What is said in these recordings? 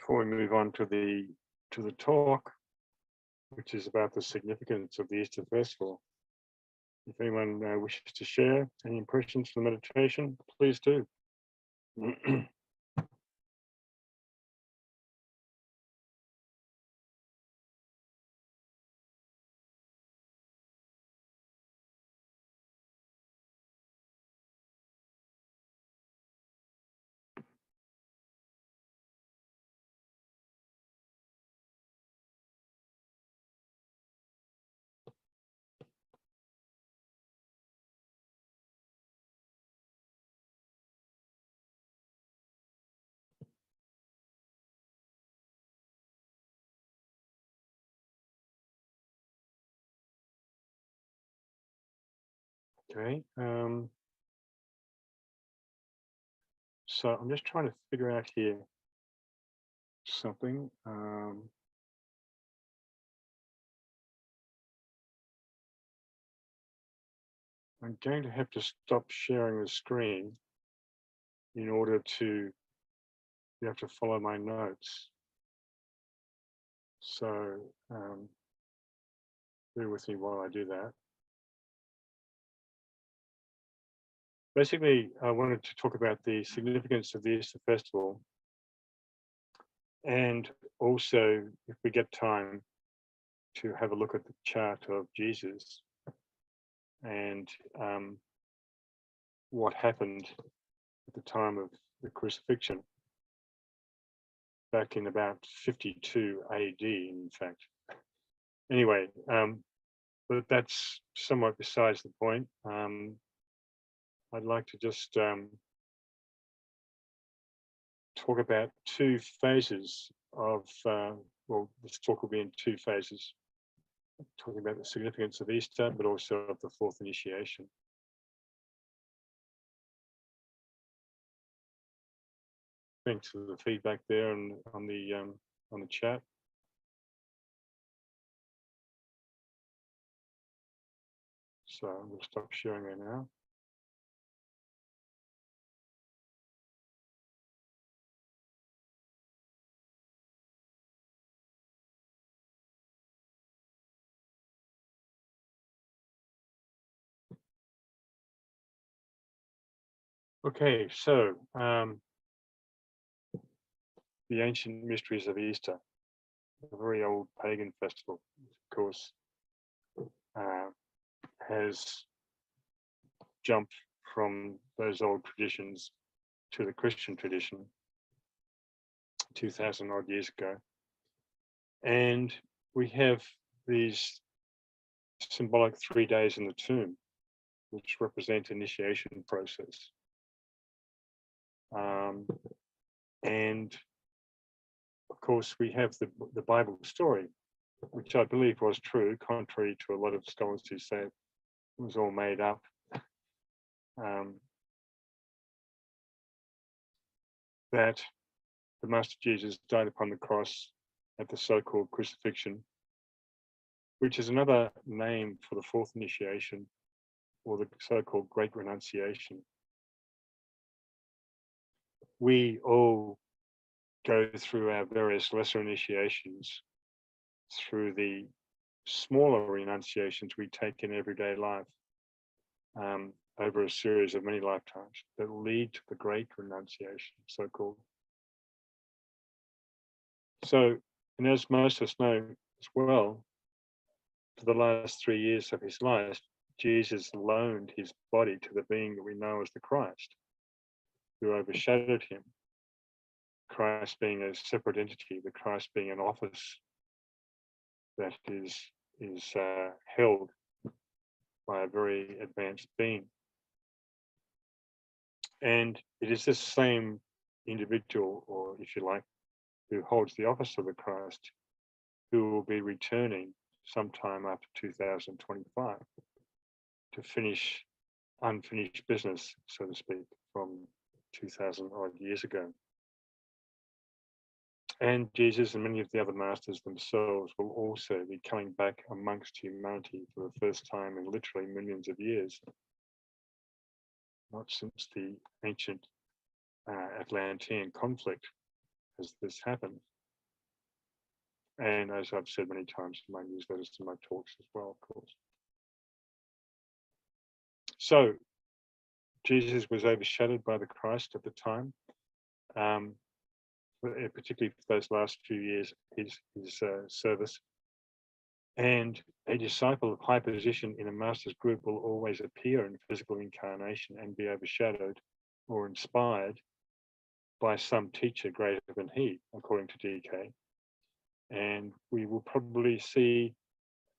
before we move on to the talk, which is about the significance of the Easter Festival, if anyone wishes to share any impressions from the meditation, please do. Okay. So I'm just trying to figure out here something. I'm going to have to stop sharing the screen in order to be able to follow my notes. So bear with me while I do that. Basically, I wanted to talk about the significance of the Easter Festival, and also, if we get time, to have a look at the chart of Jesus and what happened at the time of the crucifixion back in about 52 AD, in fact. Anyway, but that's somewhat besides the point. I'd like to just talk about two phases of, well, this talk will be in two phases, talking about the significance of Easter, but also of the fourth initiation. Thanks for the feedback there and on the chat. So I'm going to stop sharing there now. Okay, so the ancient mysteries of Easter, a very old pagan festival, of course, has jumped from those old traditions to the Christian tradition 2,000 odd years ago. And we have these symbolic 3 days in the tomb, which represent initiation process. And of course, we have the Bible story, which I believe was true, contrary to a lot of scholars who say it was all made up. That the Master Jesus died upon the cross at the so-called crucifixion, which is another name for the fourth initiation, or the so-called Great Renunciation. We all go through our various lesser initiations through the smaller renunciations we take in everyday life over a series of many lifetimes that lead to the Great Renunciation, so-called. So, and as most of us know as well, for the last 3 years of his life, Jesus loaned his body to the being that we know as the Christ, who overshadowed him. Christ being a separate entity, the Christ being an office that is held by a very advanced being. And it is this same individual, or if you like, who holds the office of the Christ, who will be returning sometime after 2025 to finish unfinished business, so to speak, from 2,000 odd years ago. And Jesus and many of the other masters themselves will also be coming back amongst humanity for the first time in literally millions of years. Not since the ancient Atlantean conflict has this happened. And as I've said many times in my newsletters and my talks as well, of course. So Jesus was overshadowed by the Christ at the time, um, particularly for those last few years of his service. And a disciple of high position in a master's group will always appear in physical incarnation and be overshadowed or inspired by some teacher greater than he, according to DK. And we will probably see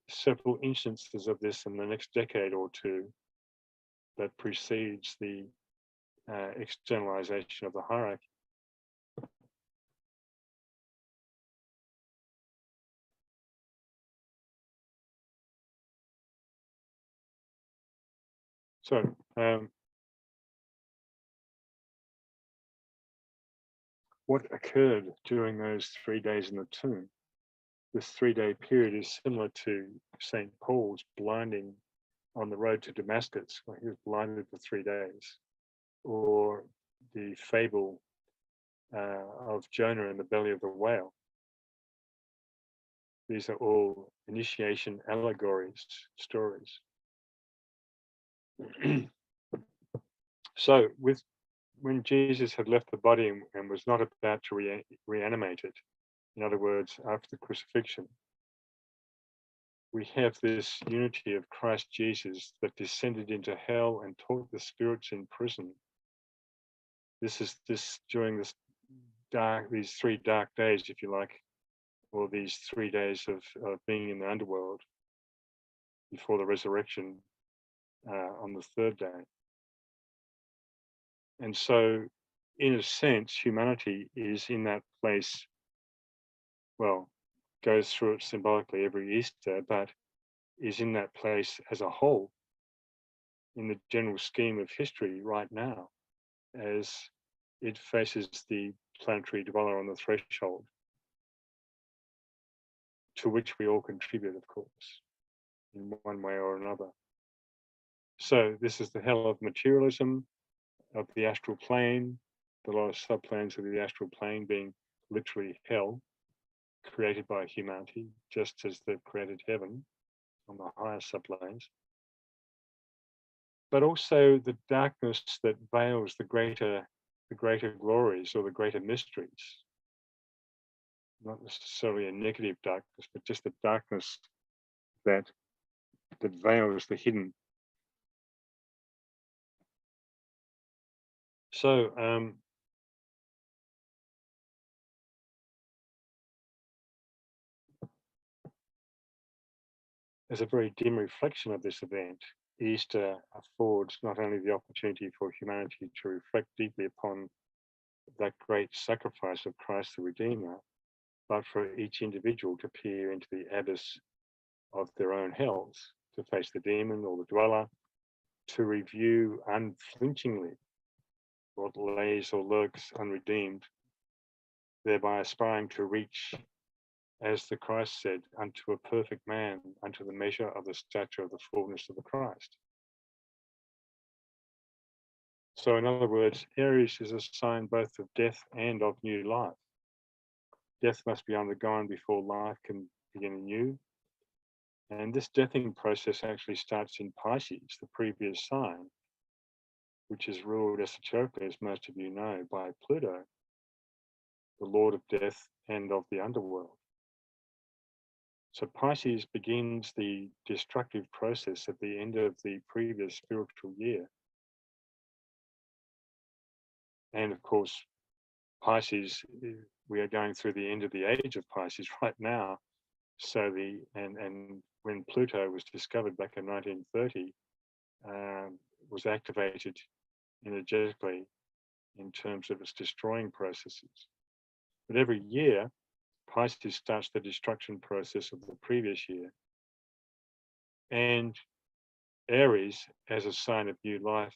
several instances of this in the next decade or two that precedes the externalization of the hierarchy. So, what occurred during those 3 days in the tomb? This 3-day period is similar to St. Paul's blinding on the road to Damascus, where he was blinded for 3 days, or the fable of Jonah in the belly of the whale. These are all initiation allegories, stories. So, when Jesus had left the body and was not about to reanimate it, in other words, after the crucifixion, we have this unity of Christ Jesus that descended into hell and taught the spirits in prison. This is during these 3 dark days, if you like, or these 3 days of being in the underworld before the resurrection on the 3rd day. And so, in a sense, humanity is in that place, well, goes through it symbolically every Easter, but is in that place as a whole in the general scheme of history right now, as it faces the planetary dweller on the threshold, to which we all contribute, of course, in one way or another. So this is the hell of materialism, of the astral plane, the lot of subplanes of the astral plane being literally hell, created by humanity, just as they've created heaven on the higher subplanes. But also the darkness that veils the greater glories or the greater mysteries. Not necessarily a negative darkness, but just the darkness that veils the hidden. So as a very dim reflection of this event, Easter affords not only the opportunity for humanity to reflect deeply upon that great sacrifice of Christ the Redeemer, but for each individual to peer into the abyss of their own hells, to face the demon or the dweller, to review unflinchingly what lays or lurks unredeemed, thereby aspiring to reach, as the Christ said, unto a perfect man, unto the measure of the stature of the fullness of the Christ. So in other words, Aries is a sign both of death and of new life. Death must be undergone before life can begin anew. And this deathing process actually starts in Pisces, the previous sign, which is ruled esoterically, as most of you know, by Pluto, the lord of death and of the underworld. So Pisces begins the destructive process at the end of the previous spiritual year. And of course, Pisces, we are going through the end of the age of Pisces right now. So and when Pluto was discovered back in 1930, was activated energetically in terms of its destroying processes. But every year, Pisces starts the destruction process of the previous year. And Aries, as a sign of new life,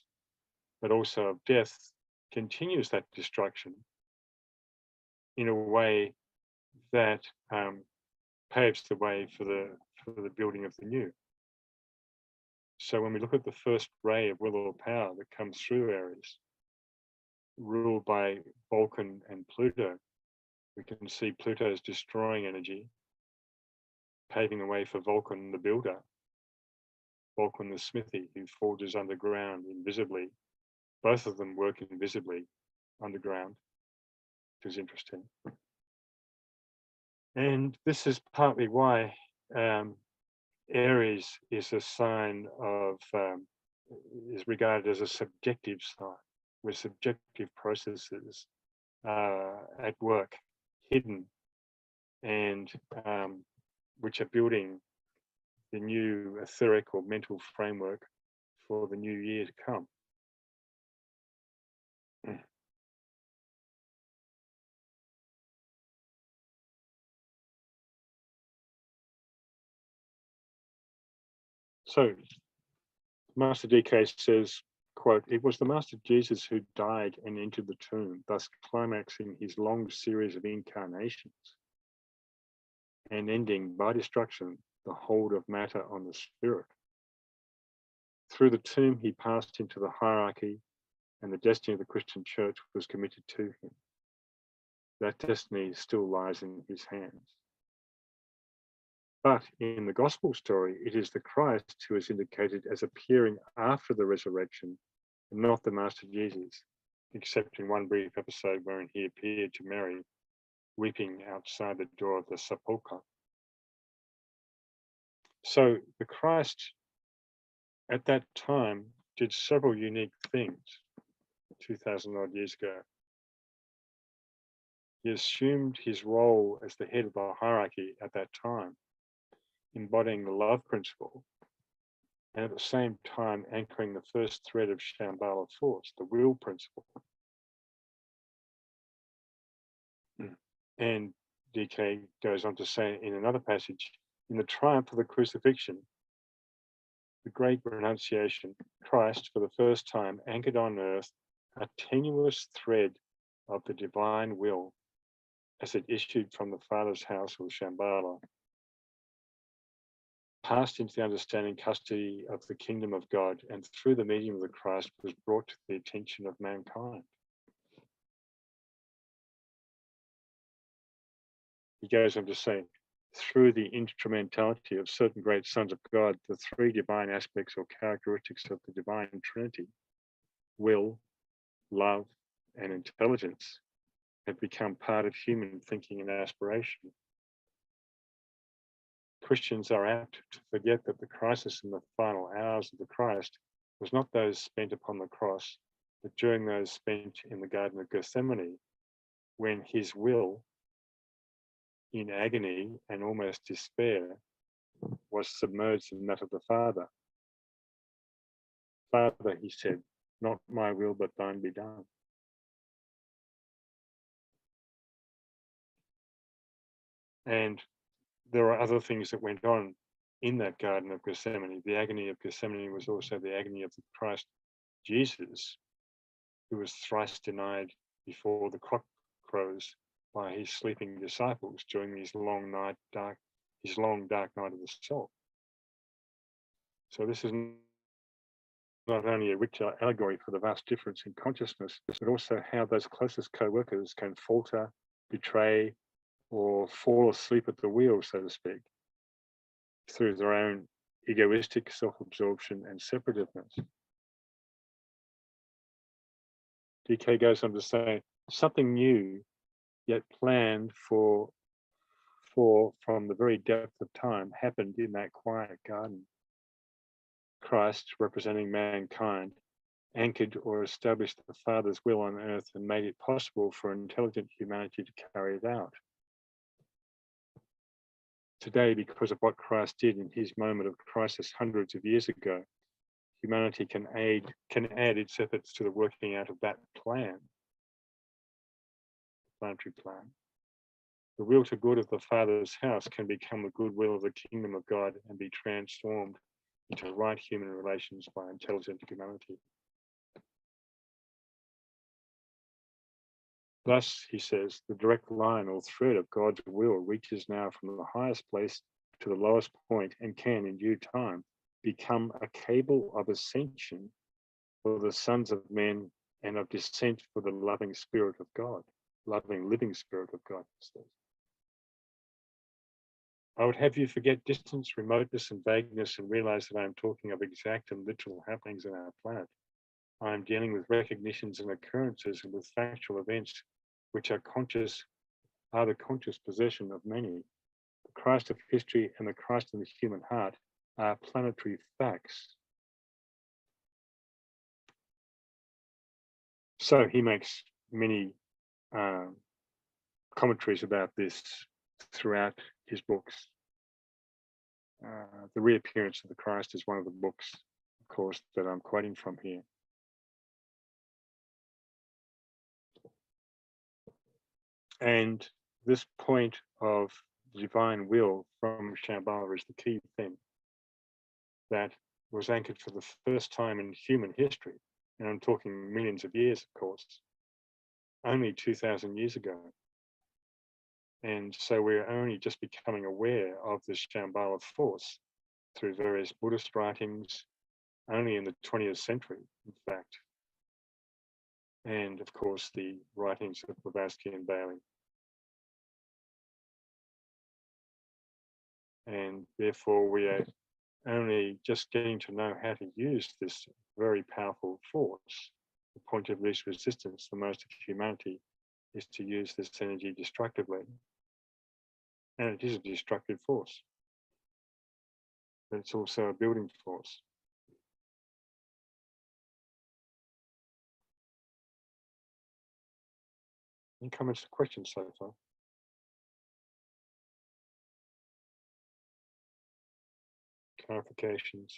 but also of death, continues that destruction in a way that paves the way for the building of the new. So when we look at the first ray of will or power that comes through Aries, ruled by Vulcan and Pluto, we can see Pluto's destroying energy paving the way for Vulcan the builder, Vulcan the smithy, who forges underground invisibly. Both of them work invisibly underground, which is interesting. And this is partly why Aries is a sign of, is regarded as a subjective sign, where subjective processes are at work, hidden, and which are building the new etheric or mental framework for the new year to come. So Master DK says, quote, "It was the Master Jesus who died and entered the tomb, thus climaxing his long series of incarnations and ending by destruction the hold of matter on the spirit. Through the tomb, he passed into the hierarchy, and the destiny of the Christian church was committed to him. That destiny still lies in his hands. But in the gospel story, it is the Christ who is indicated as appearing after the resurrection, and not the Master Jesus, except in one brief episode wherein he appeared to Mary, weeping outside the door of the sepulchre. So the Christ at that time did several unique things 2,000 odd years ago. He assumed his role as the head of the hierarchy at that time, embodying the love principle, and at the same time anchoring the first thread of Shambhala force, the will principle. And DK goes on to say in another passage, in the triumph of the crucifixion, the great renunciation, Christ, for the first time, anchored on earth a tenuous thread of the divine will as it issued from the Father's house of Shambhala, passed into the understanding custody of the kingdom of God, and through the medium of the Christ was brought to the attention of mankind. He goes on to say, through the instrumentality of certain great sons of God, the three divine aspects or characteristics of the divine Trinity, will, love, and intelligence, have become part of human thinking and aspiration. Christians are apt to forget that the crisis in the final hours of the Christ was not those spent upon the cross, but during those spent in the Garden of Gethsemane, when his will, in agony and almost despair, was submerged in that of the Father. Father, he said, not my will, but thine be done. And there are other things that went on in that Garden of Gethsemane. The agony of Gethsemane was also the agony of the Christ Jesus, who was thrice denied before the cock crows by his sleeping disciples during his long dark night of the soul. So this is not only a rich allegory for the vast difference in consciousness, but also how those closest co-workers can falter, betray, or fall asleep at the wheel, so to speak, through their own egoistic self-absorption and separativeness. DK goes on to say, something new, yet planned for from the very depth of time, happened in that quiet garden. Christ, representing mankind, anchored or established the Father's will on earth and made it possible for intelligent humanity to carry it out. Today, because of what Christ did in his moment of crisis hundreds of years ago, humanity can add its efforts to the working out of that plan, the planetary plan. The will to good of the Father's house can become the goodwill of the kingdom of God and be transformed into right human relations by intelligent humanity. Thus, he says, the direct line or thread of God's will reaches now from the highest place to the lowest point and can, in due time, become a cable of ascension for the sons of men and of descent for the loving Spirit of God, loving living Spirit of God. I would have you forget distance, remoteness, and vagueness and realize that I am talking of exact and literal happenings in our planet. I am dealing with recognitions and occurrences and with factual events which are the conscious possession of many. The Christ of history and the Christ in the human heart are planetary facts. So he makes many commentaries about this throughout his books. The Reappearance of the Christ is one of the books, of course, that I'm quoting from here. And this point of divine will from Shambhala is the key thing that was anchored for the first time in human history. And I'm talking millions of years, of course, only 2,000 years ago. And so we're only just becoming aware of this Shambhala force through various Buddhist writings, only in the 20th century, in fact. And of course, the writings of Blavatsky and Bailey. And therefore, we are only just getting to know how to use this very powerful force. The point of least resistance for most of humanity is to use this energy destructively. And it is a destructive force, but it's also a building force. Any comments or questions so far? Clarifications?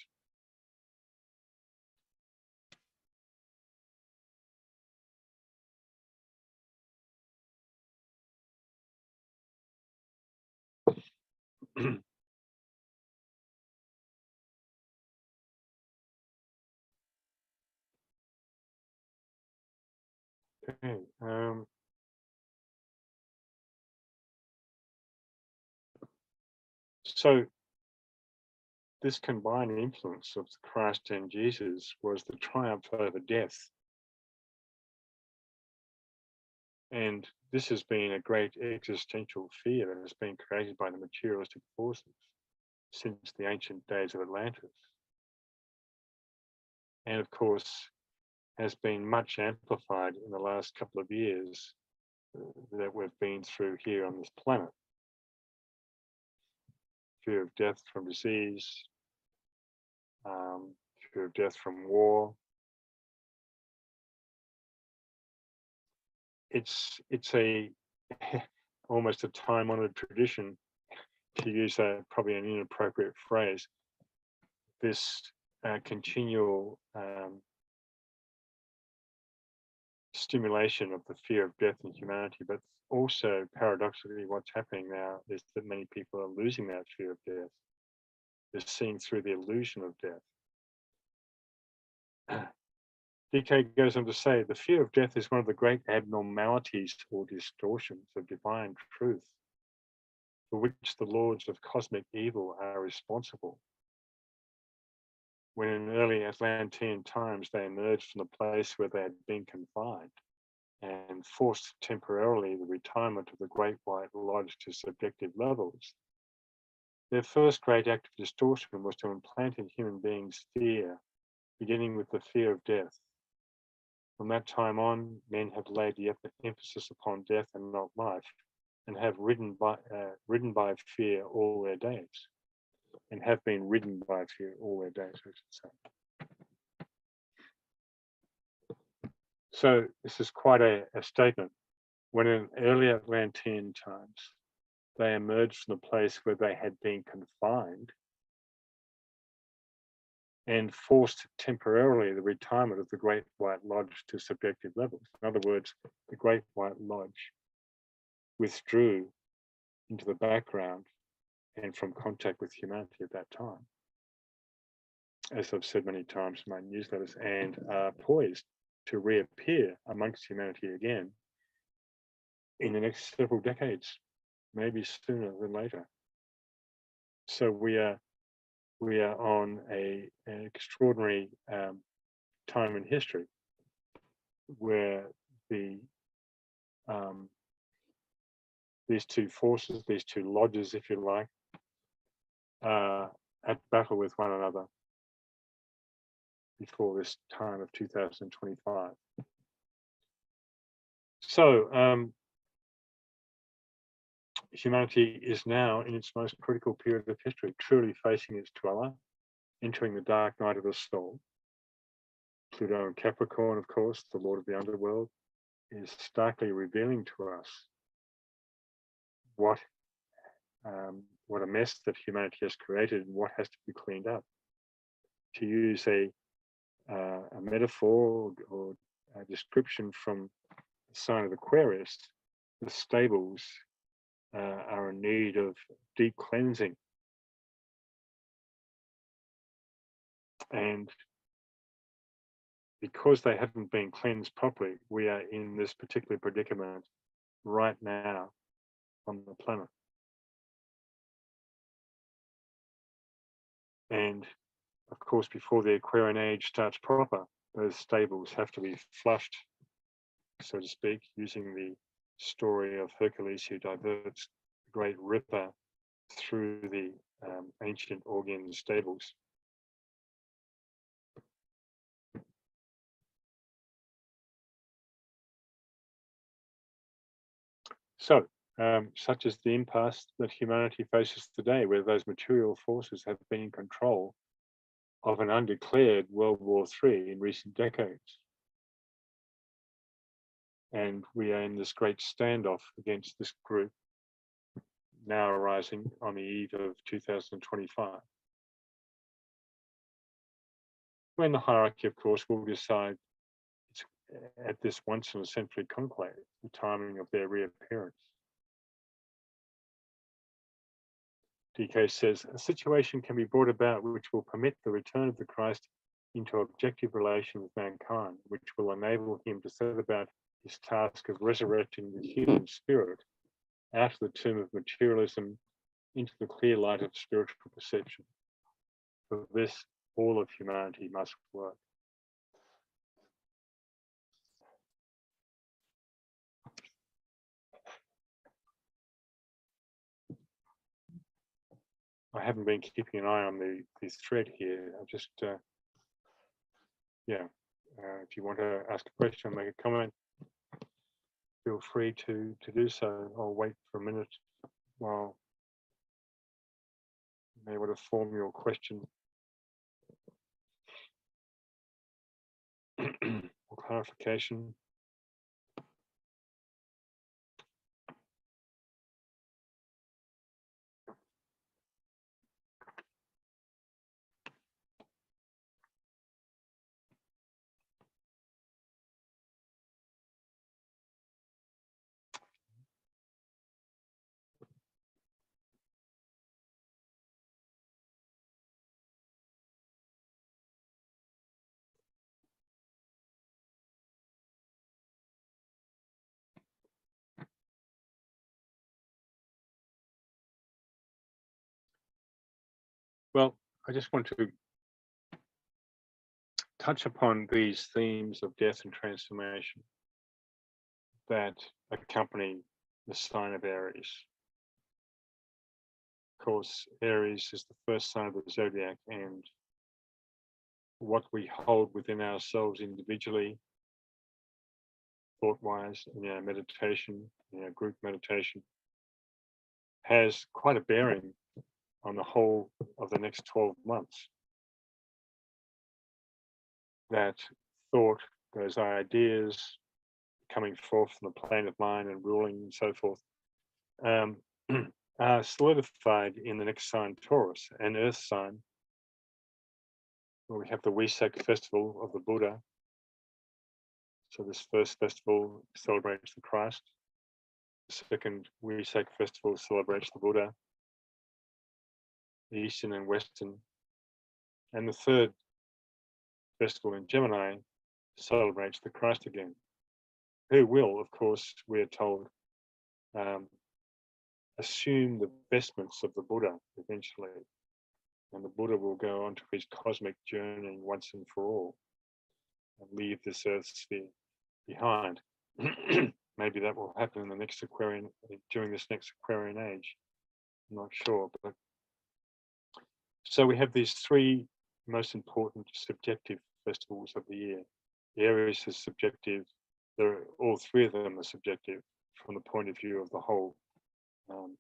Okay. So this combined influence of the Christ and Jesus was the triumph over death. And this has been a great existential fear that has been created by the materialistic forces since the ancient days of Atlantis. And of course, has been much amplified in the last couple of years that we've been through here on this planet. Fear of death from disease, fear of death from war. It's a almost a time-honored tradition, to use probably an inappropriate phrase, this continual stimulation of the fear of death in humanity. But also, paradoxically, what's happening now is that many people are losing that fear of death. They're seeing through the illusion of death. DK goes on to say, the fear of death is one of the great abnormalities or distortions of divine truth, for which the lords of cosmic evil are responsible. When in early Atlantean times they emerged from the place where they had been confined and forced temporarily the retirement of the Great White Lodge to subjective levels, their first great act of distortion was to implant in human beings fear, beginning with the fear of death. From that time on, men have laid the emphasis upon death and not life, and have ridden by fear all their days, and have been ridden by fear all their days, I should say. So this is quite a statement. When in early Atlantean times, they emerged from the place where they had been confined and forced temporarily the retirement of the Great White Lodge to subjective levels. In other words, the Great White Lodge withdrew into the background and from contact with humanity at that time. As I've said many times in my newsletters, and are poised to reappear amongst humanity again in the next several decades, maybe sooner than later. So we are on an extraordinary time in history where these two forces, these two lodges, if you like, at battle with one another before this time of 2025. So humanity is now in its most critical period of history, truly facing its dweller, entering the dark night of the soul. Pluto and Capricorn, of course, the lord of the underworld, is starkly revealing to us what a mess that humanity has created and what has to be cleaned up. To use a metaphor or a description from the sign of Aquarius, the stables are in need of deep cleansing. And because they haven't been cleansed properly, we are in this particular predicament right now on the planet. And of course, before the Aquarian age starts proper, those stables have to be flushed, so to speak, using the story of Hercules who diverts the great river through the ancient Augean stables. So, such is the impasse that humanity faces today, where those material forces have been in control of an undeclared World War III in recent decades. And we are in this great standoff against this group, now arising on the eve of 2025. When the hierarchy, of course, will decide at this once in a century conclave the timing of their reappearance. DK says, a situation can be brought about which will permit the return of the Christ into objective relation with mankind, which will enable him to set about his task of resurrecting the human spirit out of the tomb of materialism into the clear light of spiritual perception. For this, all of humanity must work. I haven't been keeping an eye on the thread here. I just, if you want to ask a question, make a comment, feel free to do so. I'll wait for a minute while I'm able to form your question or clarification. Well, I just want to touch upon these themes of death and transformation that accompany the sign of Aries. Of course, Aries is the first sign of the zodiac, and what we hold within ourselves individually, thought-wise, in our meditation, in our group meditation, has quite a bearing on the whole of the next 12 months. That thought, those ideas coming forth from the plane of mind and ruling and so forth, are solidified in the next sign, Taurus, an earth sign, where we have the Wesak festival of the Buddha. So this first festival celebrates the Christ. The second Wesak festival celebrates the Buddha, the Eastern and Western. And the third festival in Gemini celebrates the Christ again, who will, of course, we are told, assume the vestments of the Buddha eventually. And the Buddha will go on to his cosmic journey once and for all and leave this earth sphere behind. Maybe that will happen in the next Aquarian, during this next Aquarian age. I'm not sure, but So we have these three most important subjective festivals of the year. The Aries is subjective. All three of them are subjective from the point of view of the whole um,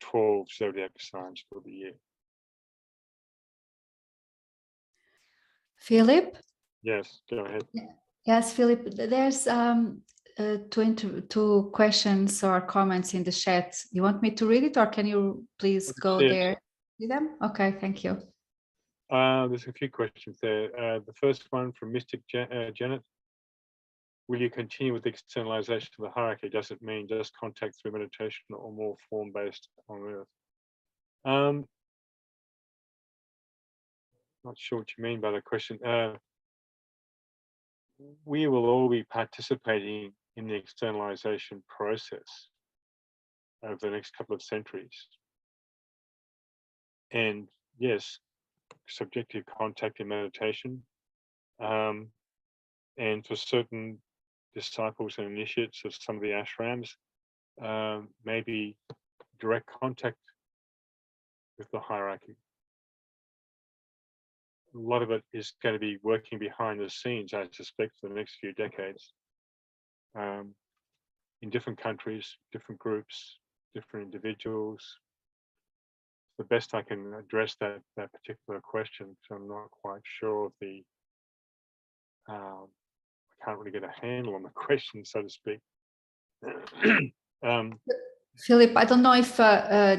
12 zodiac signs for the year. Philip? Yes, go ahead. Yes, Philip, there's two questions or comments in the chat. You want me to read it, or can you please go there? See them? Okay, thank you. There's a few questions there. The first one from Mystic Janet. Will you continue with the externalization of the hierarchy? Does it mean just contact through meditation or more form-based on Earth? Not sure what you mean by the question. We will all be participating in the externalization process over the next couple of centuries. And yes, subjective contact and meditation. And for certain disciples and initiates of some of the ashrams, maybe direct contact with the hierarchy. A lot of it is going to be working behind the scenes, I suspect, for the next few decades. In different countries, different groups, different individuals. The best I can address that particular question, so I'm not quite sure of the. I can't really get a handle on the question, so to speak. Philip, I don't know if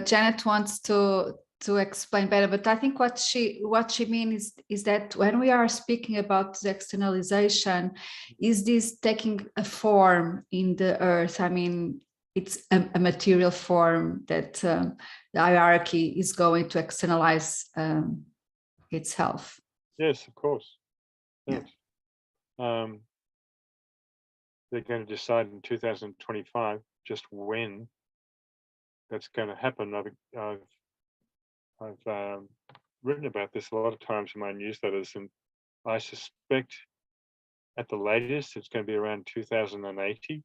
Janet wants to explain better, but I think what she means is that when we are speaking about the externalization, is this taking a form in the earth? I mean, it's a material form that the hierarchy is going to externalize itself. Yes, of course. Yes. Yeah. They're going to decide in 2025 just when that's going to happen. I've written about this a lot of times in my newsletters, and I suspect at the latest it's going to be around 2080,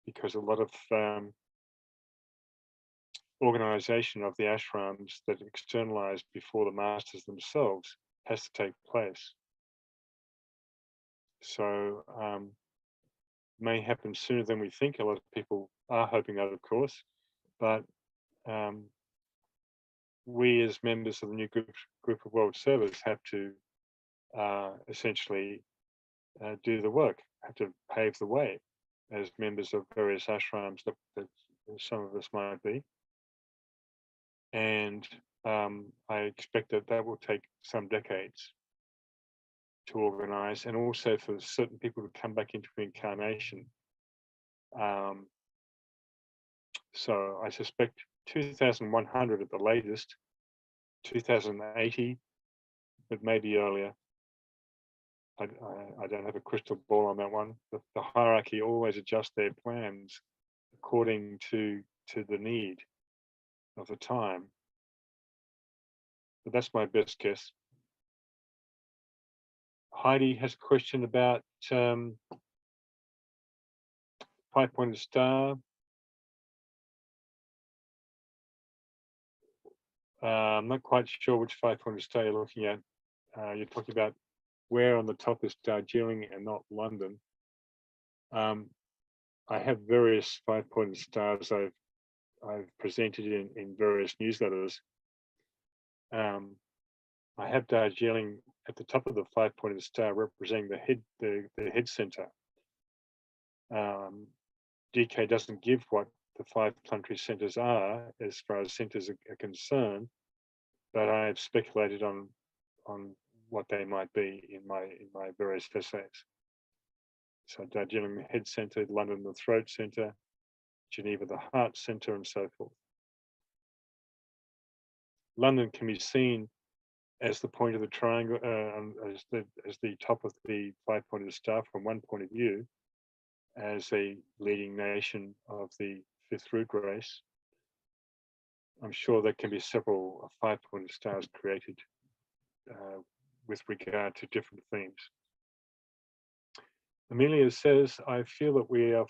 because a lot of organization of the ashrams that externalized before the masters themselves has to take place. So may happen sooner than we think. A lot of people are hoping that, of course, but we as members of the new group of world service have to essentially do the work, have to pave the way as members of various ashrams that some of us might be. And I expect that will take some decades to organize, and also for certain people to come back into incarnation. So I suspect 2100 at the latest, 2080, but maybe earlier. I don't have a crystal ball on that one. The hierarchy always adjusts their plans according to the need of the time. But that's my best guess. Heidi has a question about 5-pointed star. I'm not quite sure which 5-pointed star you're looking at. You're talking about where on the top is Darjeeling and not London. I have various 5-pointed stars I've presented in various newsletters. I have Darjeeling at the top of the 5-pointed star, representing the head center. DK doesn't give what the 5 planetary centers are as far as centers are concerned, but I have speculated on what they might be in my various essays. So Darjeeling, the head center, London, the throat center, Geneva, the heart center, and so forth. London can be seen as the point of the triangle, as the top of the 5-pointed star from one point of view, as a leading nation of the 5th root race. I'm sure there can be several 5-pointed stars created with regard to different themes. Amelia says, I feel that we are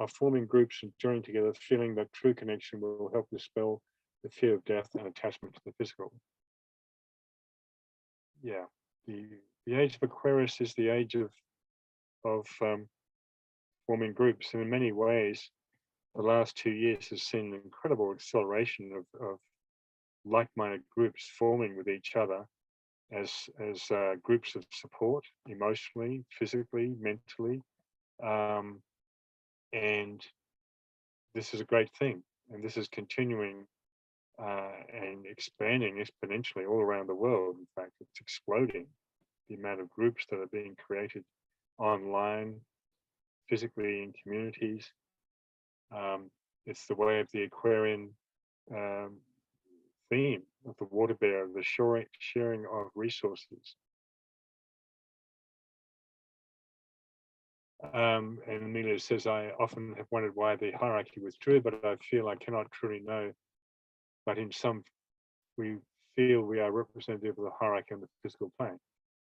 forming groups and joining together, feeling that true connection will help dispel the fear of death and attachment to the physical. Yeah, the age of Aquarius is the age of forming groups, and in many ways, the last 2 years has seen an incredible acceleration of like-minded groups forming with each other as groups of support, emotionally, physically, mentally, and this is a great thing. And this is continuing and expanding exponentially all around the world. In fact, it's exploding, the amount of groups that are being created online, physically in communities. It's the way of the Aquarian theme of the water bearer, the sharing of resources. And Amelia says, I often have wondered why the hierarchy withdrew, but I feel I cannot truly know. But in some, we feel we are representative of the hierarchy on the physical plane.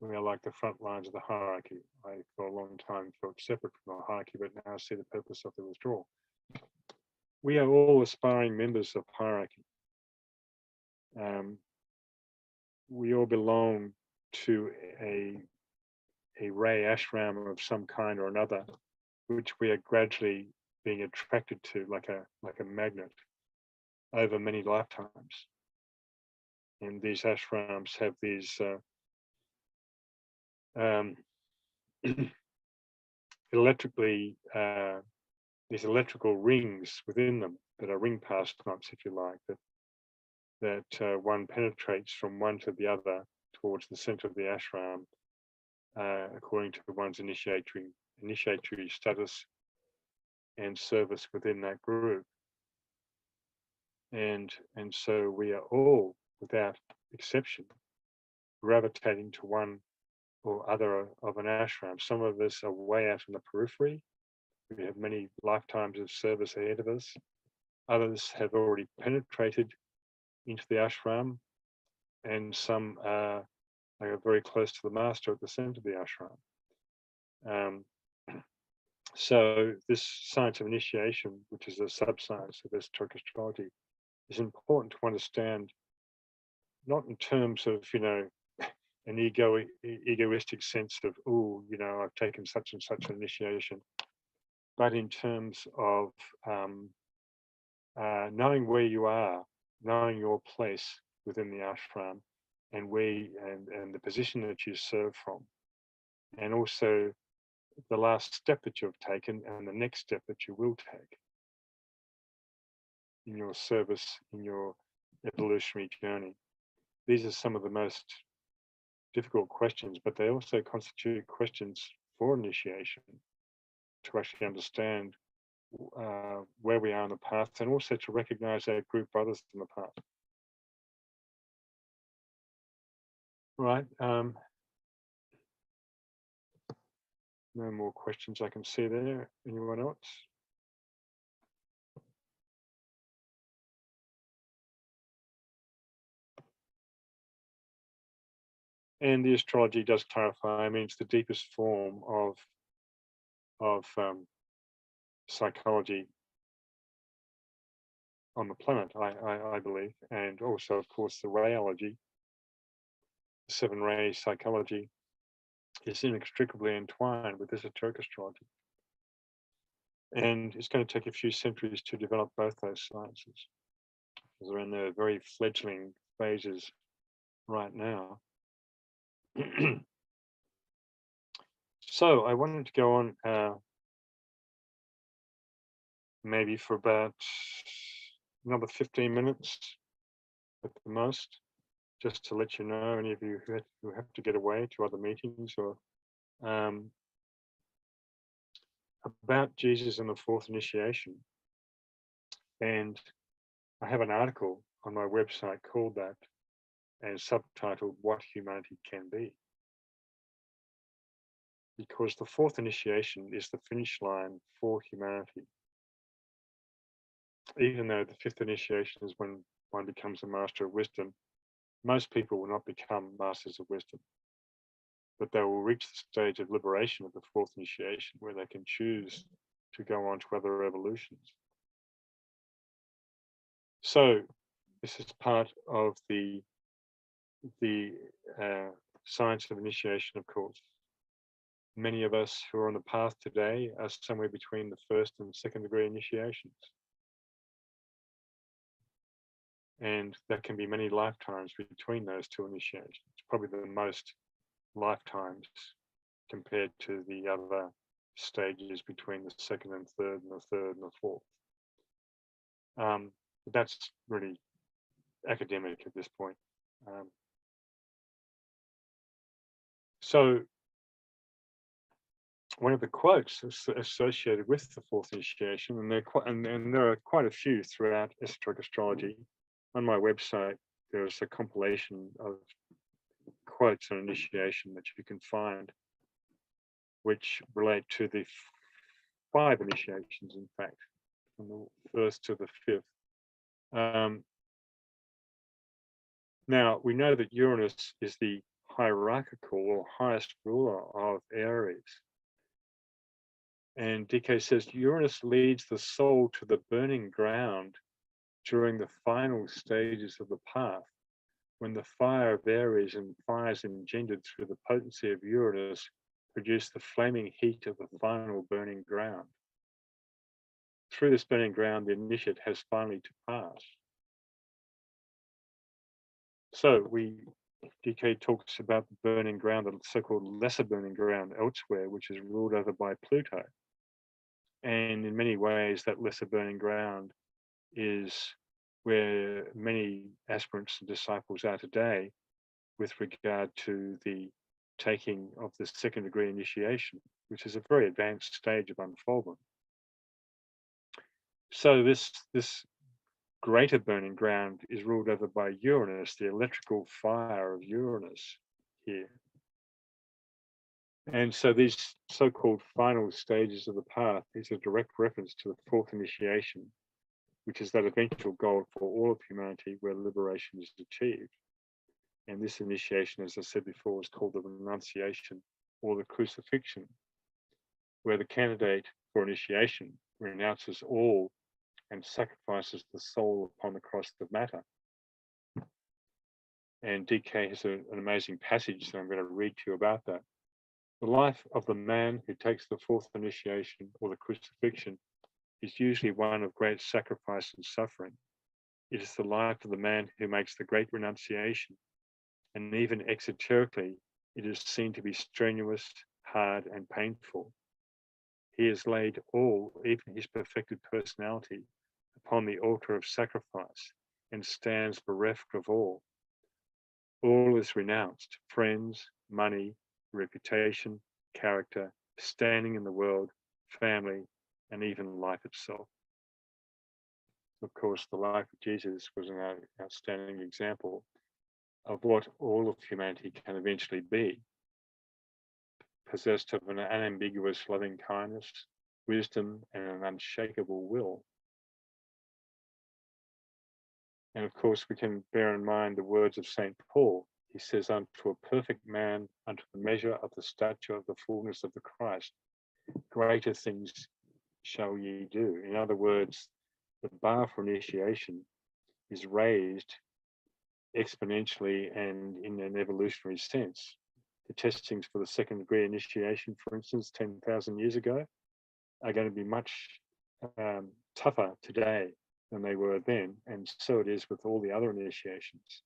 We are like the front lines of the hierarchy. I, for a long time, felt separate from the hierarchy, but now see the purpose of the withdrawal. We are all aspiring members of hierarchy. We all belong to a ray ashram of some kind or another, which we are gradually being attracted to like a magnet over many lifetimes. And these ashrams have these these electrical rings within them that are ring pass knots, if you like, that one penetrates from one to the other towards the center of the ashram, according to one's initiatory status and service within that group. And so we are all, without exception, gravitating to one or other of an ashram. Some of us are way out in the periphery. We have many lifetimes of service ahead of us. Others have already penetrated into the ashram, and some are very close to the master at the center of the ashram. So this science of initiation, which is a sub-science of esoteric astrology, is important to understand, not in terms of, an egoistic sense of, oh, I've taken such and such an initiation, but in terms of knowing where you are, knowing your place within the ashram, and and the position that you serve from, and also the last step that you've taken and the next step that you will take in your service, in your evolutionary journey. These are some of the most difficult questions, but they also constitute questions for initiation, to actually understand where we are on the path, and also to recognize our group brothers in the path. Right. No more questions I can see there. Anyone else? And the astrology does clarify, I mean, it's the deepest form of psychology on the planet, I believe. And also, of course, the rayology, the 7 ray psychology, is inextricably entwined with esoteric astrology. And it's going to take a few centuries to develop both those sciences, because they're in their very fledgling phases right now. So I wanted to go on maybe for about another 15 minutes at the most, just to let you know, any of you who have to get away to other meetings, or about Jesus and the 4th initiation. And I have an article on my website called that, and subtitled What Humanity Can Be. Because the 4th initiation is the finish line for humanity. Even though the 5th initiation is when one becomes a master of wisdom, most people will not become masters of wisdom, but they will reach the stage of liberation of the 4th initiation, where they can choose to go on to other evolutions. So This is part of the science of initiation, of course. Many of us who are on the path today are somewhere between the first and second degree initiations. And there can be many lifetimes between those two initiations, probably the most lifetimes compared to the other stages between the second and third and the third and the fourth. But that's really academic at this point. So one of the quotes associated with the fourth initiation, and there are quite a few throughout esoteric astrology. On my website, there's a compilation of quotes on initiation that you can find, which relate to the 5 initiations, in fact, from the first to the 5th. Now, we know that Uranus is the hierarchical or highest ruler of Aries. And DK says Uranus leads the soul to the burning ground during the final stages of the path, when the fire of Aries and fires engendered through the potency of Uranus produce the flaming heat of the final burning ground. Through this burning ground, the initiate has finally to pass. So DK talks about the burning ground, the so-called lesser burning ground elsewhere, which is ruled over by Pluto. And in many ways, that lesser burning ground is where many aspirants and disciples are today with regard to the taking of the second degree initiation, which is a very advanced stage of unfoldment. So this greater burning ground is ruled over by Uranus, the electrical fire of Uranus here. And so these so-called final stages of the path is a direct reference to the 4th initiation, which is that eventual goal for all of humanity where liberation is achieved. And this initiation, as I said before, is called the renunciation or the crucifixion, where the candidate for initiation renounces all and sacrifices the soul upon the cross of matter. And DK has an amazing passage that I'm going to read to you about that. The life of the man who takes the 4th initiation or the crucifixion is usually one of great sacrifice and suffering. It is the life of the man who makes the great renunciation, and even exoterically, it is seen to be strenuous, hard, and painful. He has laid all, even his perfected personality, upon the altar of sacrifice and stands bereft of all. All is renounced: friends, money, reputation, character, standing in the world, family, and even life itself. Of course, the life of Jesus was an outstanding example of what all of humanity can eventually be, possessed of an unambiguous loving kindness, wisdom, and an unshakable will. And of course, we can bear in mind the words of St. Paul. He says, unto a perfect man, unto the measure of the stature of the fullness of the Christ, greater things shall ye do. In other words, the bar for initiation is raised exponentially and in an evolutionary sense. The testings for the second degree initiation, for instance, 10,000 years ago, are going to be much tougher today than they were then. And so it is with all the other initiations.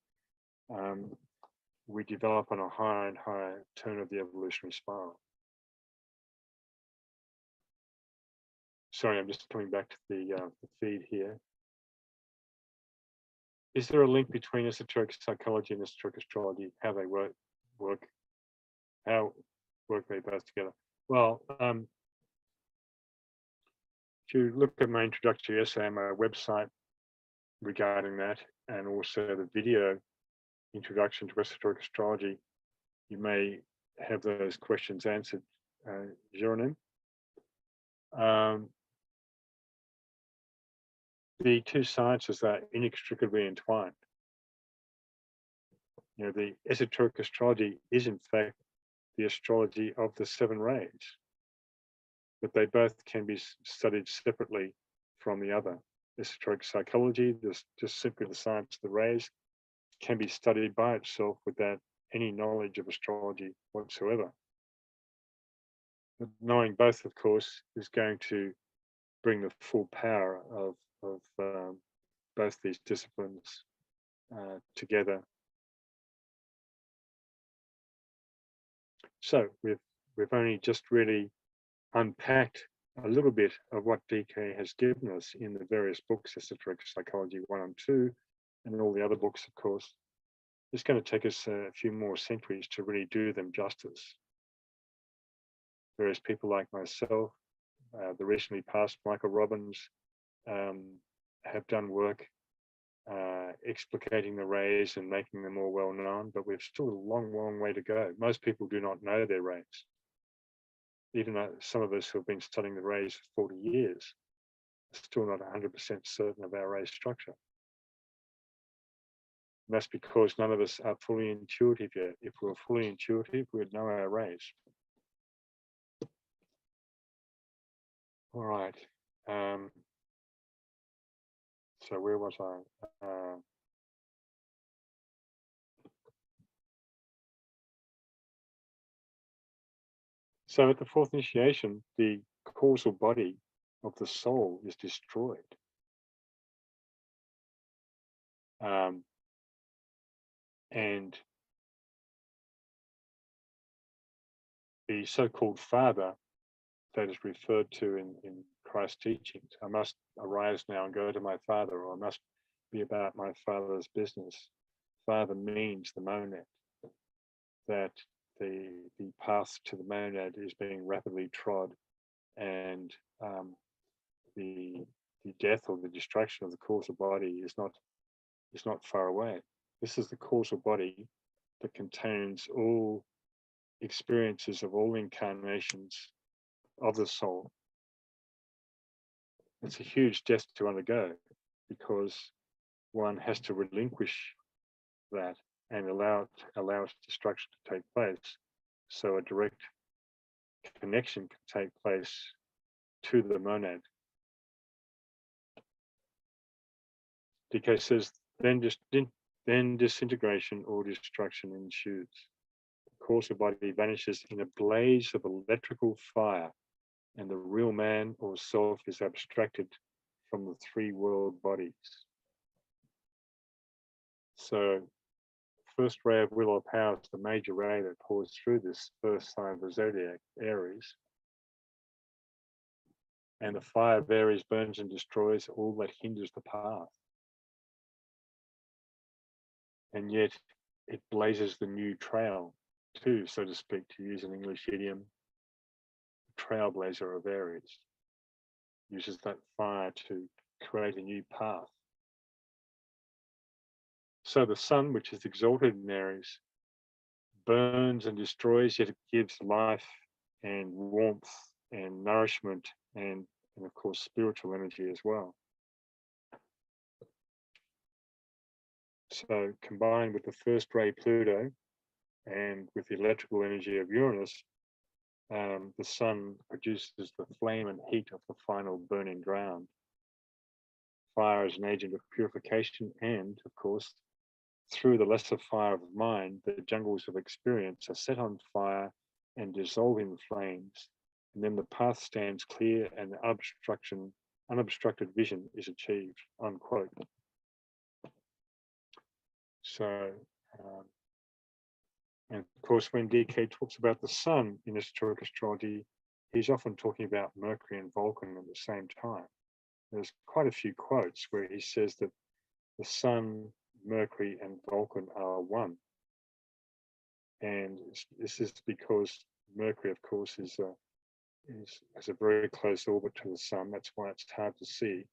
We develop on a higher and higher turn of the evolutionary spiral. Sorry, I'm just coming back to the feed here. Is there a link between esoteric psychology and esoteric astrology? How they work? How work they both together? Well, if you look at my introductory essay on my website regarding that, and also the video introduction to esoteric astrology, you may have those questions answered, Jeronim. The two sciences are inextricably entwined. You know, the esoteric astrology is in fact the astrology of the 7 rays, but they both can be studied separately from the other. esoteric psychology, just simply the science of the rays, can be studied by itself without any knowledge of astrology whatsoever. But knowing both, of course, is going to bring the full power of both these disciplines together. So we've only just really unpacked a little bit of what DK has given us in the various books, Esoteric Psychology 1 and 2, and all the other books, of course. It's going to take us a few more centuries to really do them justice. Various people like myself, the recently passed Michael Robbins, have done work explicating the rays and making them more well known, but we've still a long, long way to go. Most people do not know their rays. Even though some of us who have been studying the rays for 40 years, are still not 100% certain of our ray structure. And that's because none of us are fully intuitive yet. If we were fully intuitive, we'd know our rays. All right. So where was I? So at the fourth initiation, the causal body of the soul is destroyed. And the so-called father that is referred to in Christ's teachings, I must arise now and go to my father, or I must be about my father's business. Father means the monad, that the path to the monad is being rapidly trod, and the death or the destruction of the causal body is not far away. This is the causal body that contains all experiences of all incarnations of the soul. It's a huge death to undergo, because one has to relinquish that and allow its destruction to take place, so a direct connection can take place to the monad. DK says, then disintegration or destruction ensues. The causal body vanishes in a blaze of electrical fire, and the real man or self is abstracted from the three world bodies. So first ray of will or power is the major ray that pours through this first sign of the zodiac, Aries. And the fire of Aries burns and destroys all that hinders the path. And yet it blazes the new trail too, so to speak, to use an English idiom. The trailblazer of Aries uses that fire to create a new path. So the sun, which is exalted in Aries, burns and destroys, yet it gives life and warmth and nourishment and of course spiritual energy as well. So combined with the first ray Pluto and with the electrical energy of Uranus, the sun produces the flame and heat of the final burning ground. Fire is an agent of purification, and of course, through the lesser fire of mind, the jungles of experience are set on fire and dissolve in flames, and then the path stands clear and unobstructed vision is achieved, unquote. So, and of course, when DK talks about the sun in esoteric astrology, he's often talking about Mercury and Vulcan at the same time. There's quite a few quotes where he says that the sun, Mercury, and Vulcan are one. And this is because Mercury, of course, has a very close orbit to the sun. That's why it's hard to see,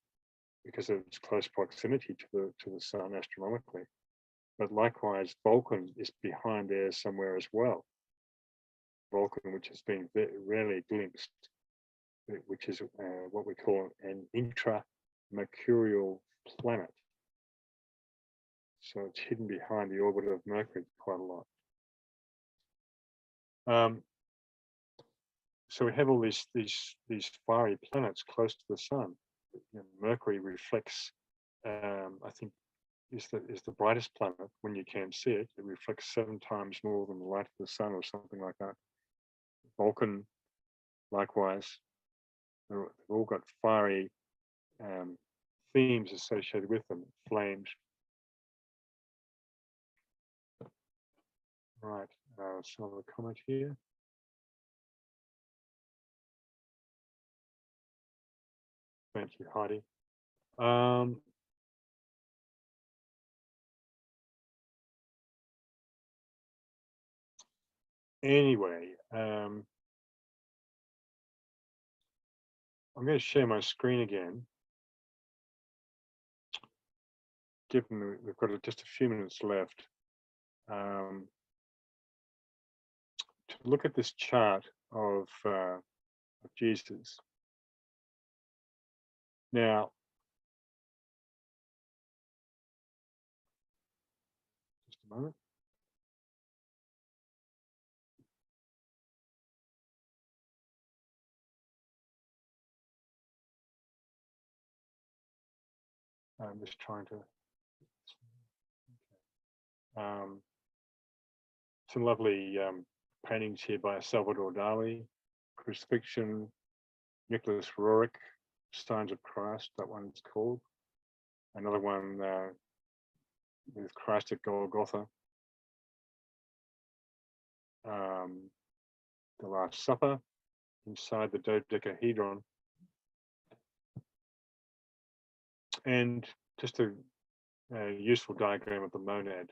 because of its close proximity to the sun astronomically. But likewise, Vulcan is behind there somewhere as well. Vulcan, which has been rarely glimpsed, which is what we call an intra-Mercurial planet. So it's hidden behind the orbit of Mercury quite a lot. So we have all these fiery planets close to the sun. Mercury reflects, I think, is the brightest planet when you can see it. It reflects 7 times more than the light of the sun, or something like that. Vulcan, likewise, they've all got fiery themes associated with them, flames. Right, some other comment here. Thank you, Heidi. Anyway, I'm going to share my screen again. Given we've got just a few minutes left, to look at this chart of Jesus. Now, just a moment. I'm just trying to. Some lovely paintings here by Salvador Dali, Crucifixion, Nicholas Roerich, Signs of Christ, that one's called. Another one with Christ at Golgotha. The Last Supper, inside the dodecahedron. And just a useful diagram of the monad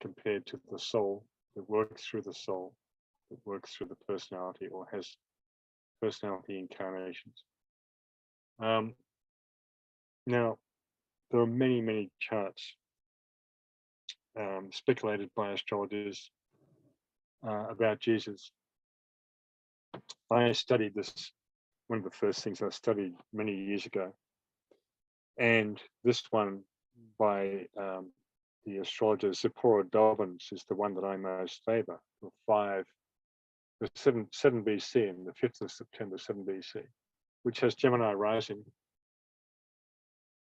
compared to the soul that works through the soul, that works through the personality, or has personality incarnations. Now, there are many, many charts speculated by astrologers about Jesus. I studied this, one of the first things I studied many years ago. And this one by the astrologer Zipporah Dobbins is the one that I most favor, the 7 BC and the 5th of September 7 BC, which has Gemini rising,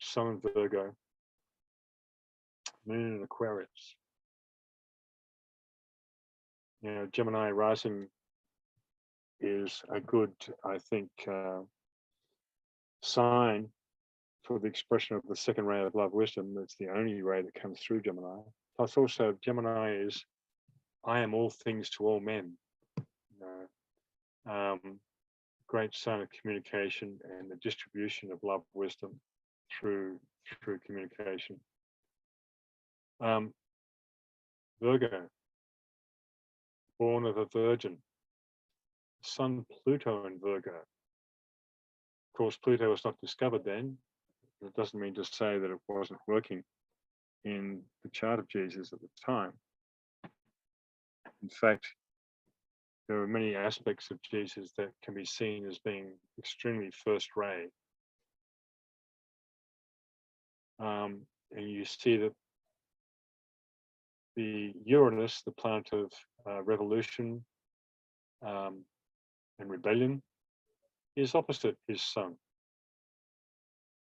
Sun in Virgo, Moon in Aquarius. You know, Gemini rising is a good, I think, sign for the expression of the second ray of love wisdom. That's the only ray that comes through Gemini. Plus also Gemini is, I am all things to all men. You know, great sign of communication and the distribution of love wisdom through communication. Virgo, born of a virgin. Sun Pluto in Virgo. Of course, Pluto was not discovered then. It doesn't mean to say that it wasn't working in the chart of Jesus at the time. In fact, there are many aspects of Jesus that can be seen as being extremely first ray. And you see that the Uranus, the planet of revolution and rebellion, is opposite his sun.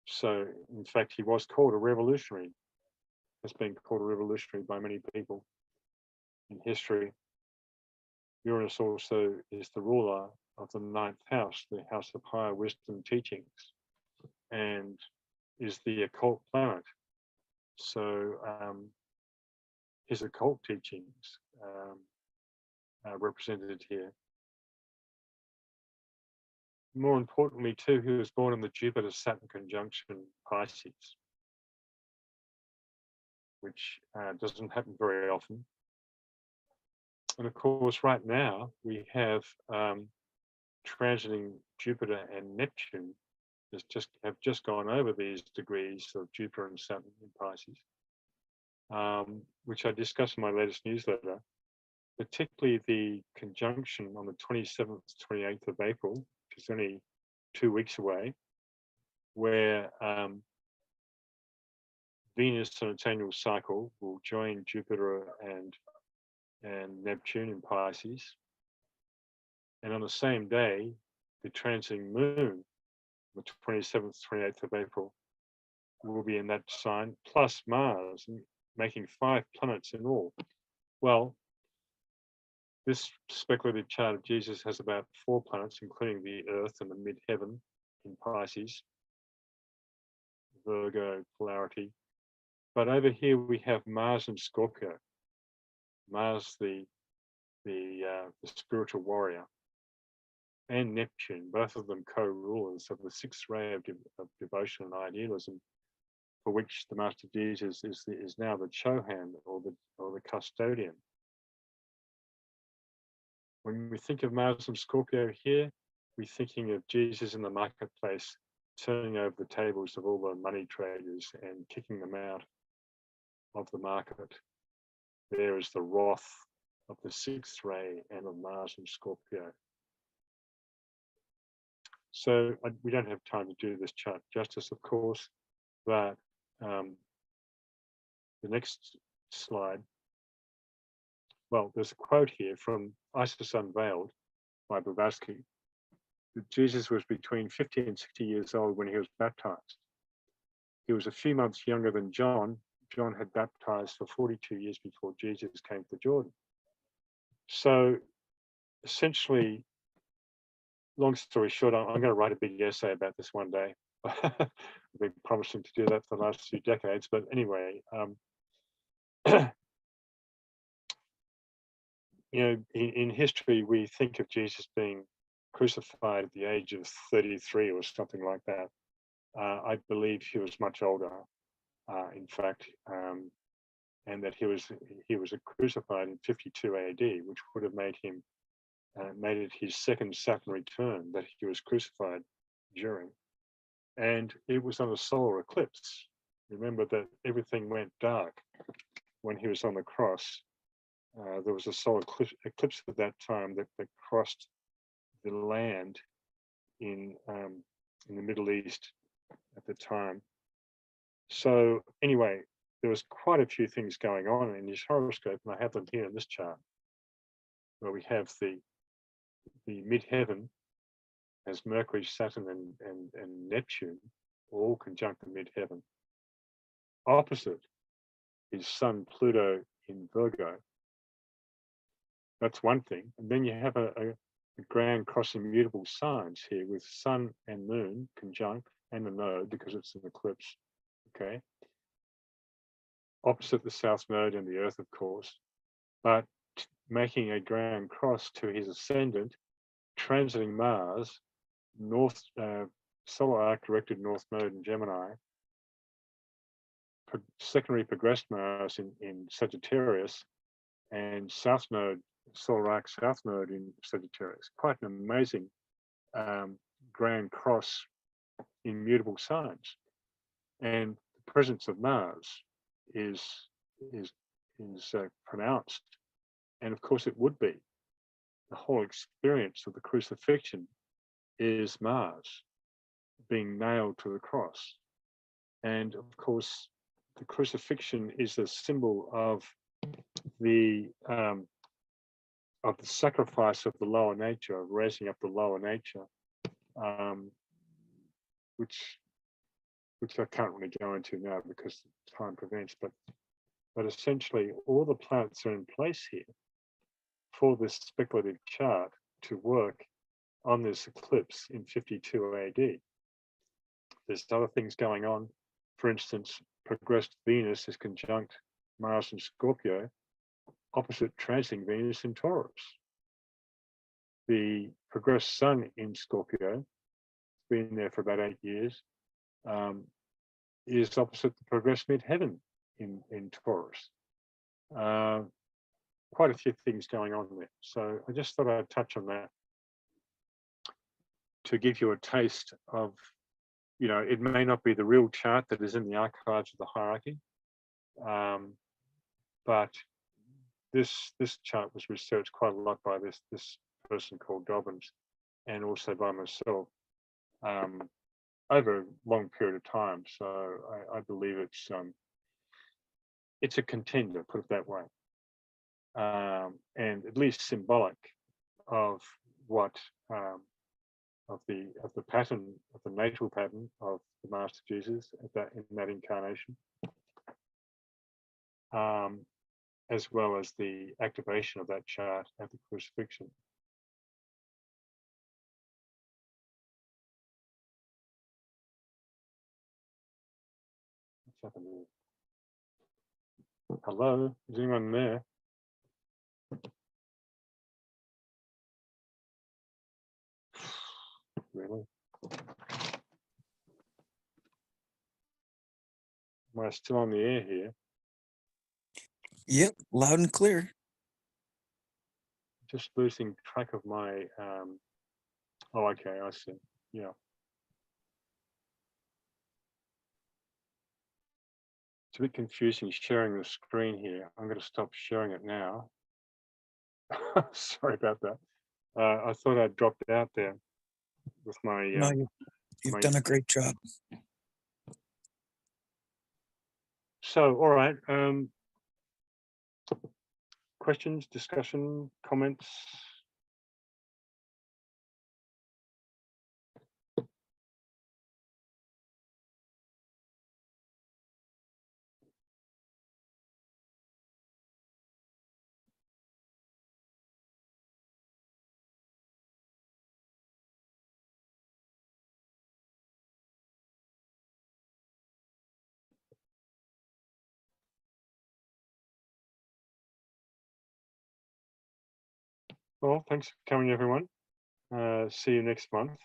So, in fact, he was called a revolutionary, has been called a revolutionary by many people in history. Uranus also is the ruler of the 9th house, the house of higher wisdom teachings, and is the occult planet. So his occult teachings are represented here. More importantly, too, he was born in the Jupiter-Saturn conjunction Pisces, which doesn't happen very often. And of course, right now we have transiting Jupiter and Neptune have just gone over these degrees of Jupiter and Saturn in Pisces, which I discuss in my latest newsletter, particularly the conjunction on the 27th to 28th of April, which is only 2 weeks away, where Venus on its annual cycle will join Jupiter and Neptune in Pisces. And on the same day, the transiting moon the 27th, 28th of April, will be in that sign, plus Mars, making 5 planets in all. Well, this speculative chart of Jesus has about 4 planets, including the Earth and the midheaven in Pisces, Virgo polarity. But over here we have Mars and Scorpio. Mars, the spiritual warrior, and Neptune, both of them co-rulers of the 6th ray of devotion and idealism, for which the Master Jesus is now the Chohan, or the custodian. When we think of Mars and Scorpio here, we're thinking of Jesus in the marketplace, turning over the tables of all the money traders and kicking them out of the market. There is the wrath of the 6th ray and of Mars and Scorpio. So we don't have time to do this chart justice, of course, but the next slide, well, there's a quote here from Isis Unveiled by Blavatsky, that Jesus was between 50 and 60 years old when he was baptized. He was a few months younger than John. John had baptized for 42 years before Jesus came to Jordan. So essentially, long story short, I'm going to write a big essay about this one day. I've been promising to do that for the last few decades, but anyway, in history, we think of Jesus being crucified at the age of 33 or something like that. I believe he was much older, in fact, and that he was crucified in 52 AD, which would have made it his second Saturn return that he was crucified during. And it was on a solar eclipse. Remember that everything went dark when he was on the cross. There was a solar eclipse at that time that crossed the land in the Middle East at the time. So anyway, there was quite a few things going on in his horoscope, and I have them here in this chart, where we have the midheaven as Mercury, Saturn, and Neptune all conjunct the midheaven. Opposite is Sun, Pluto in Virgo. That's one thing. And then you have a grand cross immutable signs here with Sun and Moon conjunct, and the node because it's an eclipse. Okay. Opposite the South Node and the Earth, of course, but making a grand cross to his ascendant, transiting Mars, North solar arc directed North Node in Gemini, secondary progressed Mars in Sagittarius, and South Node, solar arc South Node in Sagittarius. Quite an amazing grand cross in mutable signs. And the presence of Mars is pronounced, and of course it would be. The whole experience of the crucifixion is Mars being nailed to the cross, and of course the crucifixion is a symbol of the sacrifice of the lower nature, of raising up the lower nature, which I can't really go into now because time prevents, but essentially all the planets are in place here for this speculative chart to work on this eclipse in 52 AD. There's other things going on. For instance, progressed Venus is conjunct Mars in Scorpio, opposite transiting Venus in Taurus. The progressed Sun in Scorpio, been there for about 8 years, is opposite the progressed midheaven in Taurus. Quite a few things going on there. So I just thought I'd touch on that to give you a taste of, it may not be the real chart that is in the archives of the hierarchy, but this chart was researched quite a lot by this person called Dobbins, and also by myself, over a long period of time. So I believe it's a contender, put it that way, and at least symbolic of what of the pattern of the natal pattern of the Master Jesus in that incarnation, as well as the activation of that chart at the crucifixion. What's happened here? Hello, is anyone there? Really? Am I still on the air here? Yep, loud and clear. Just losing track of my, oh, okay, I see, yeah. It's a bit confusing sharing the screen here. I'm going to stop sharing it now. Sorry about that. I thought I'd dropped out there with my... No, you've done a great job. So, all right. Questions, discussion, comments? Well, thanks for coming, everyone. See you next month.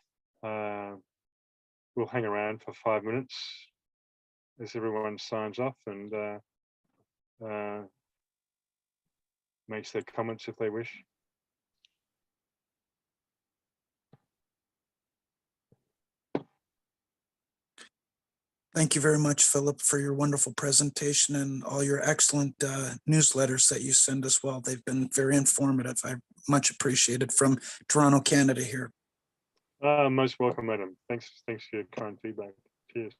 We'll hang around for 5 minutes as everyone signs off and makes their comments if they wish. Thank you very much, Philip, for your wonderful presentation and all your excellent newsletters that you send as well. They've been very informative. I much appreciated from Toronto, Canada here. Most welcome, Adam. Thanks for your kind feedback. Cheers.